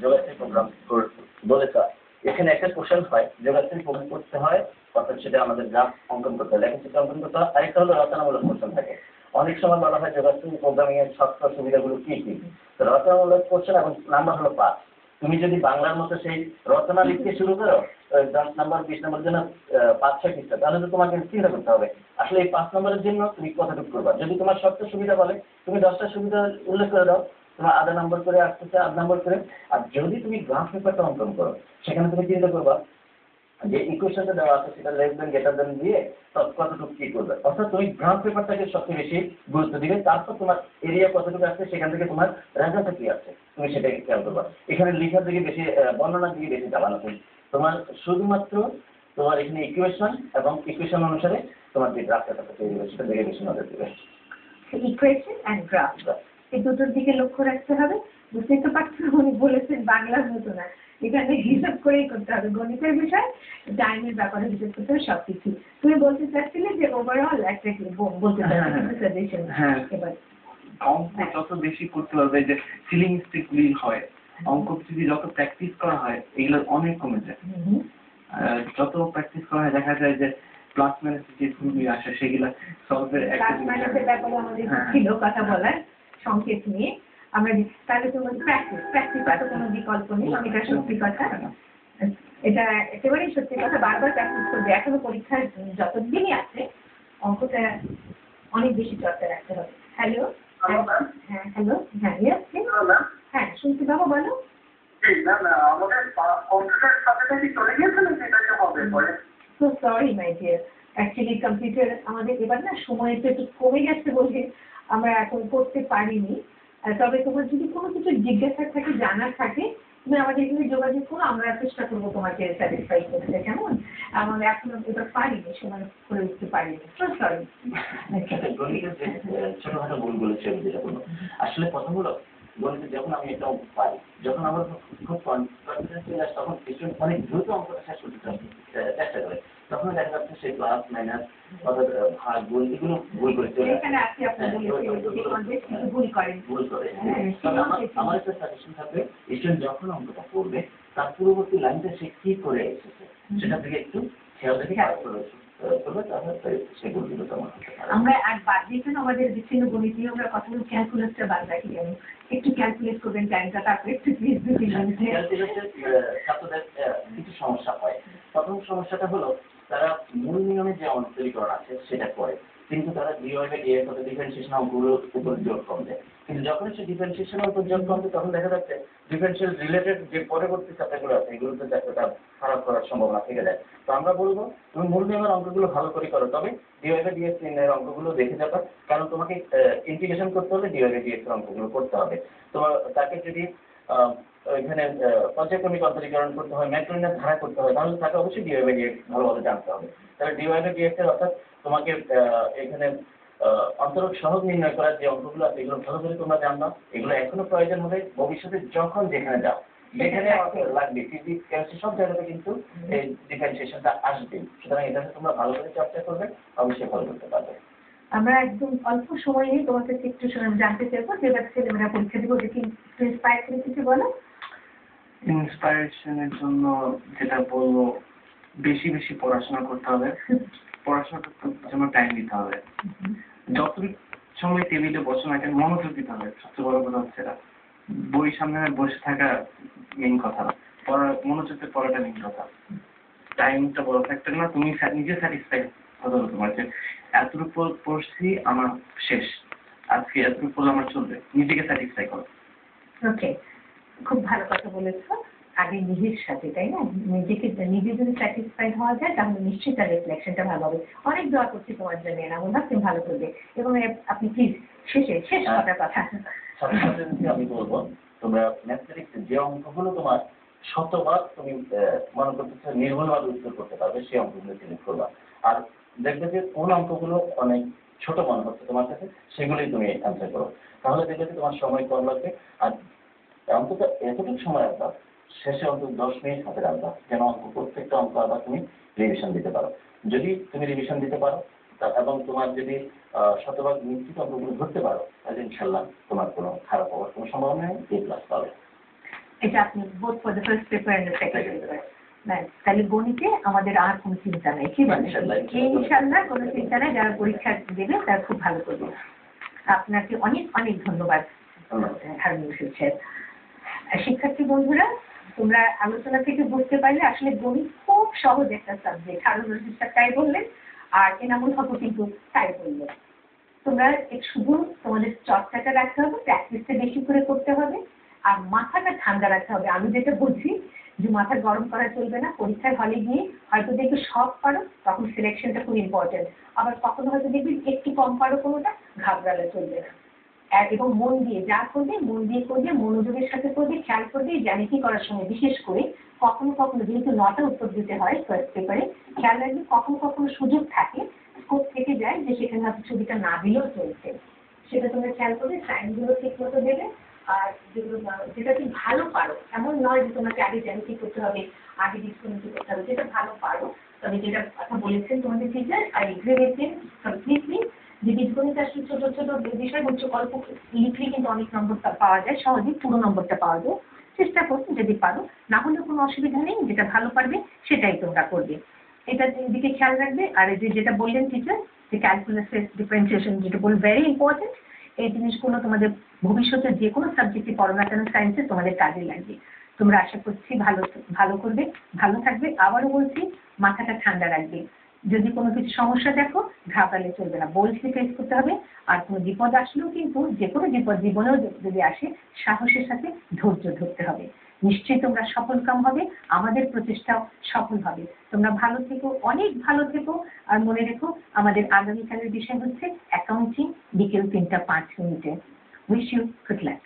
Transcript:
যোগাশ্রী programme বলেছ, এখানে একটা কোশ্চেন হয় যোগাশ্রী প্রোগ্রাম করতে হয়, অর্থাৎ সেটা আমাদের গ্রাফ অঙ্কন করতে হয়, লেখাচিত্র অঙ্কন করতে হয়। আরেকটা হলো রচনামূলক কোশ্চেন থাকে। অনেক সময় বলা হয় যোগাশ্রী প্রোগ্রামিং এর শর্ত সুবিধাগুলো কি কি। রচনামূলক কোশ্চেন এবং নাম্বার হলো 5। তুমি যদি বাংলার মতো সেই রচনা লিখতে শুরু করো 10 নম্বর 20 নম্বরের জন্য 5-6 পৃষ্ঠা, তাহলে তো তোমাকে চিন্তা করতে হবে আসলে এই 5 নম্বরের জন্য তুমি কতটুকু করবা। যদি তোমার শর্ত সুবিধা বলে তুমি 10টা সুবিধা উল্লেখ করে দাও, তোমার আধা নম্বর করে আসতেছে, আধ নম্বর করে। আর যদি তুমি গ্রাফ পেপারটা অঙ্কন করো সেখানে তুমি চিন্তা করবা যে ইকুয়েশনটা দেওয়া আছে সেটা লেস দেন গ্রেটার দেন দিয়ে কতটুকু কি করবে। অর্থাৎ তুমি গ্রাফ পেপারটাকে সবচেয়ে বেশি গুরুত্ব দিবে, তারপর তোমার এরিয়া কতটুকু আছে সেখান থেকে তোমার রেজাল্টটা কি আছে তুমি সেটাকে খেয়াল করবা। এখানে লেখার দিকে বেশি বর্ণনার দিকে বেশি চালানো তুমি তোমার শুধুমাত্র তোমার এখানে ইকুয়েশন এবং ইকুয়েশন অনুসারে তোমার যে গ্রাফ পেপারটা তৈরি হবে সেটা দিকে বেশি নজর দেবে। ইকুয়েশন এন্ড গ্রাফ এই দুটোর দিকে লক্ষ্য রাখতে হবে। বুঝতেই তো পারছেন উনি বলেছেন বাংলার মতো না, এখানে হিসাব করেই করতে হবে। গণিতের বিষয় টাইমের ব্যাপারে হিসাব করতে হবে সবকিছু। তুমি বলতে চাচ্ছিলে যে ওভারঅল একটা বলতে সাজেশন। এবার অঙ্ক যত বেশি করতে পারবে, যে সিলিং মিস্টেক গুলি হয়, অঙ্ক যদি যত প্র্যাকটিস করা হয় এগুলো অনেক কমে যায়। যত প্র্যাকটিস করা হয় দেখা যায় যে প্লাস মাইনাস যে ভুলগুলি আসে সেগুলো সলভের প্লাস মাইনাসের ব্যাপারে আমাদের ছিল কথা বলার সংকেত নিয়ে। আমরা তাহলে তোমার প্র্যাকটিস এত কোনো বিকল্প নেই, এটা সত্যি কথা। এটা একেবারেই সত্যি কথা, বারবার প্র্যাকটিস করবে। এখনো পরীক্ষার যতদিনই আছে অঙ্কটা অনেক বেশি চর্চা রাখতে হবে। হ্যালো, হ্যাঁ হ্যালো, হ্যাঁ হ্যাঁ শুনছি বাবা, বলো। So sorry my dear, actually computer আমাদের এবার না সময়টা একটু কমে গেছে বলে আমরা এখন করতে পারিনি। তবে তোমার যদি কোনো কিছু জিজ্ঞাসা থাকে, জানার থাকে, তুমি আমাদের এখানে যোগাযোগ করো, আমরা চেষ্টা করবো তোমাকে স্যাটিসফাই করতে। কেমন? আমরা এখন এটা পারিনি, সময় করে উঠতে পারিনি। So sorry. ছোটখাটো ভুল বলেছে যেটা বলবো, আসলে কথা হলো গণিতে যখন আমি একটা অঙ্ক পাই, যখন আমার খুব কনফিডেন্স চলে আসে, তখন কিছু অনেক দ্রুত অঙ্কটা শেষ করতে চেষ্টা করে, তখন দেখা যাচ্ছে সেই প্লাস মাইনাস অর্থাৎ ভাগ গুণ এগুলো ভুল করে চলে ভুল করে। আমার একটা সাজেশন থাকবে, স্টুডেন্ট যখন অঙ্কটা করবে তার পূর্ববর্তী লাইনটা সে কি করে এসেছে সেটা থেকে একটু খেয়াল রেখে কাজ করেছে। আমরা আর বাদ দিয়েছেন আমাদের বিচ্ছিন্ন গণিত নিয়ে আমরা কতগুলো ক্যালকুলেটটা বাদ রাখি, জানি একটু ক্যালকুলেট করবেন টাইমটা, তারপরে একটু প্লিজ ছাত্রদের কিছু সমস্যা হয়। প্রথম সমস্যাটা হলো তারা মূল নিয়মে যে অন্তরীকরণ আছে সেটা করে, কিন্তু তারা ডিফারেন্সিয়েশন অঙ্কগুলোর উপর জোর কম দেয়। কিন্তু যখন সে ডিফারেন্সিয়েশনের উপর জোর কম দেয় তখন দেখা যাচ্ছে ডিফারেন্সিয়াল রিলেটেড যে পরবর্তী চ্যাপ্টারগুলো আছে এগুলোতে একটা খারাপ করার সম্ভাবনা থেকে যায়। তো আমরা বলবো তুমি মূল নিয়মের অঙ্কগুলো ভালো করে করো, তবে ডিভাইড/ডিএক্স এর অঙ্কগুলো দেখে যাবে, কারণ তোমাকে ইন্টিগ্রেশন করতে হলে ডিভাইড/ডিএক্স এর অঙ্কগুলো করতে হবে। তোমার তাকে যদি এখানে পর্যায়ক্রমিক অন্তরীকরণ করতে হয়, ম্যাট্রিক্সের ধারা করতে হয়, তাহলে তাকে অবশ্যই ডিভাইড/ডিএক্স ভালোভাবে জানতে হবে। তাহলে ডিভাইড/ডিএক্স এর অর্থাৎ তোমাকে এখানে অন্তরক সহগ নির্ণয় করার যে অঙ্কগুলো আছে এগুলো ভালো করে তোমরা জানবা। এগুলো এখনো প্রয়োজন হবে ভবিষ্যতে যখন যেখানে যাও, যেখানে লাগবে ফিজিক্স কেমিস্ট্রি সব জায়গাতে কিন্তু এই ডিফারেন্সিয়েশনটা আসবে। সুতরাং এটাকে তোমরা ভালো করে চর্চা করবে, অবশ্যই ভালো করতে পারবে। আমরা একদম অল্প সময় নিয়ে তোমাকে একটু জানতে চাইবো যে ছেলেমেয়েরা পরীক্ষা দিব, দেখি একটু ইন্সপায়ার করে কিছু বলো। ইন্সপায়ারেশনের জন্য যেটা বলবো, বেশি বেশি পড়াশোনা করতে হবে, পড়াশোনা করতে জন্য টাইম দিতে হবে। যতটুকু সময় টেবিলে বসে না কেন মনোযোগ দিতে হবে। সবচেয়ে বড় কথা হচ্ছে বই সামনে বসে থাকা মেইন কথা, মনোযোগের পড়াটা মেইন কথা। টাইমটা বড় ফ্যাক্টর না, তুমি নিজে স্যাটিসফাই হতে হবে তোমার যে এতটুকু পড়ছি আমার শেষ, আজকে এতটুকু পড়লে আমার চলবে, নিজেকে স্যাটিসফাই করো। ওকে, খুব ভালো কথা বলেছো। আগে নিজের সাথে, তাই না? নিজেকে নিজে যদি স্যাটিসফাইড হওয়া যায় তাহলে নিশ্চয়ই তার রিফ্লেকশনটা ভালো হবে। অনেক দোয়া করছি তোমার জন্য, এনামুল হক, তুমি ভালো করবে। এবং আপনি প্লিজ শেষ করার কথা। আমি বলবো তোমরা ম্যাথমেটিক্সে যে অঙ্কগুলো তোমার শতভাগ তুমি মনে করতেছো নির্ভুলভাবে উত্তর করতে পারবে সেই অঙ্কগুলো সিলেক্ট করবা। আর দেখবে যে কোন অঙ্কগুলো অনেক ছোট মনে হচ্ছে তোমার কাছে সেগুলোই তুমি অ্যান্সার করো, তাহলে দেখবে যে তোমার সময় কম লাগবে। আর অন্তত এতটুকু সময় রাখবা, শেষে অন্তত 10 মিনিট হাতে রাখবা, যেন প্রত্যেকটা অঙ্ক আবার তুমি রিভিশন দিতে পারো। যদি তুমি রিভিশন দিতে পারো এবং তোমার যদি শতভাগ নিশ্চিত অঙ্কগুলো ধরতে পারো, তাহলে ইনশাল্লাহ তোমার কোনো খারাপ হওয়ার কোনো সম্ভাবনা নেই, A+ পাবে। এটা আপনি both for the first paper and the second paper. তাহলে গণিতে আমাদের আর কোনো চিন্তা নেই, কি বলেন? ইনশাল্লাহ কোনো চিন্তা নেই, যারা পরীক্ষা দেবে তারা খুব ভালো করবে। আপনাকে অনেক অনেক ধন্যবাদ হারুন সাহেব। শিক্ষার্থী বন্ধুরা, তোমরা আলোচনা থেকে বুঝতে পারলে আসলে গণিত খুব সহজ একটা সাবজেক্ট। হারুন সাহেব তাই বললেন, আর এনামুল হক কিন্তু তাই বললেন। তোমরা শুধু তোমাদের চর্চাটা রাখতে হবে, প্র্যাকটিসটা বেশি করে করতে হবে, আর মাথাটা ঠান্ডা রাখতে হবে। আমি যেটা বলছি যে মাথা গরম করা চলবে না। পরীক্ষার হলে গিয়ে হয়তো দেখবে সব পারো, তখন সিলেকশনটা খুব ইম্পর্টেন্ট। আবার কখনো হয়তো দেখবি একটু কম পারো কোনোটা, ঘাবড়ালে চলবে না। এবং মন দিয়ে যা করবে, মন দিয়ে করবে, মনোযোগের সাথে করবে, খেয়াল করবে। জ্যামিতি করার সময় বিশেষ করে কখনো কখনো যেহেতু 9টা উত্তর দিতে হয় ফার্স্ট পেপারে, খেয়াল রাখবে কখনো কখনো সুযোগ থাকে, স্কোপ থেকে যায় যে সেখানে হয়তো ছবিটা না দিলেও চলছে। সেটা তোমরা খেয়াল করবে, সাইনগুলো ঠিক মতো দেবে। আর যেটা তুমি ভালো পারো, এমন নয় যে তোমাকে আগে জ্যামিতি করতে হবে, আগে বীজগণিত করতে হবে, যেটা ভালো পারো। তবে যেটা কথা বলেছেন তোমাদের teacher, I agree with him completely, যে বীজগণিত আসলে ছোট ছোট বিষয় উচ্চ গল্প লিখলে কিন্তু অনেক নম্বর পাওয়া যায়, সহজেই পুরো নম্বরটা পাওয়া যায়। চেষ্টা করো যদি পারো, না হলে কোনো অসুবিধা নেই, যেটা ভালো পারবে সেটাই তোমরা করবে। এটার দিকে খেয়াল রাখবে। আর যেটা বললেন টিচার, যে ক্যালকুলাসের ডিফারেন্সিয়েশন, যেটা বল ভেরি ইম্পর্টেন্ট। এই জিনিসগুলো তোমাদের ভবিষ্যতে যে কোনো সাবজেক্টে পড়ো না কেন সায়েন্সে তোমাদের কাজে লাগবে। তোমরা আশা করছি ভালো করবে, ভালো থাকবে। আবারও বলছি, মাথাটা ঠান্ডা রাখবে। যদি কোনো কিছু সমস্যা দেখো, ঘাবড়ালে চলবে না, বলছি ফেস করতে হবে। আর কোনো বিপদ আসলেও কিন্তু, যে কোনো বিপদ জীবনেও যদি আসে, সাহসের সাথে ধৈর্য ধরতে হবে। নিশ্চয়ই তোমরা সফল কাম হবে, আমাদের প্রচেষ্টাও সফল হবে। তোমরা ভালো থেকো, অনেক ভালো থেকো। আর মনে রেখো, আমাদের আগামীকালের বিষয় হচ্ছে অ্যাকাউন্টিং, বিকেল 3টা 5 মিনিটে। Wish you good lakh.